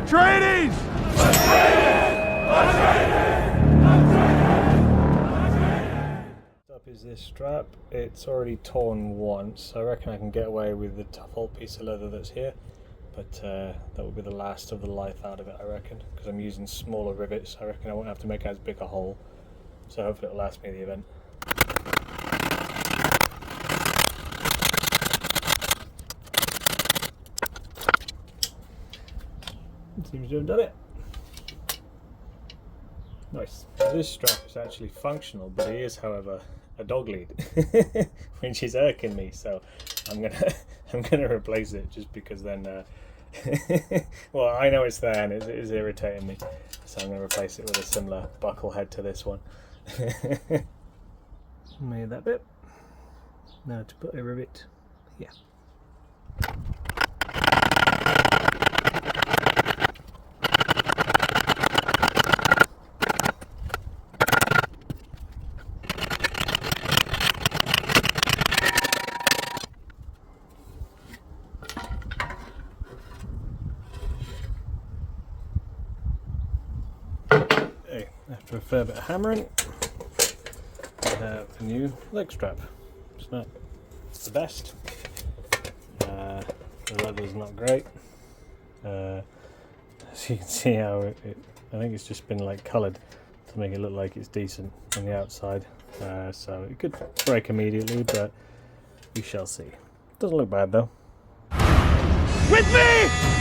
Atreides! Up is this strap. It's already torn once. I reckon I can get away with the tough old piece of leather that's here, but that will be the last of the life out of it, I reckon, because I'm using smaller rivets. I reckon I won't have to make as big a hole, so hopefully it'll last me the event. Seems to have done it. Nice. This strap is actually functional, but it is, however, a dog lead, which is irking me. So I'm gonna replace it, just because then. Well, I know it's there and it is irritating me, so I'm gonna replace it with a similar buckle head to this one. Made that bit. Now to put a rivet here. After a fair bit of hammering, I have a new leg strap. It's not the best. The leather's not great. As you can see how I think it's just been like coloured to make it look like it's decent on the outside. So it could break immediately, but we shall see. Doesn't look bad though. With me!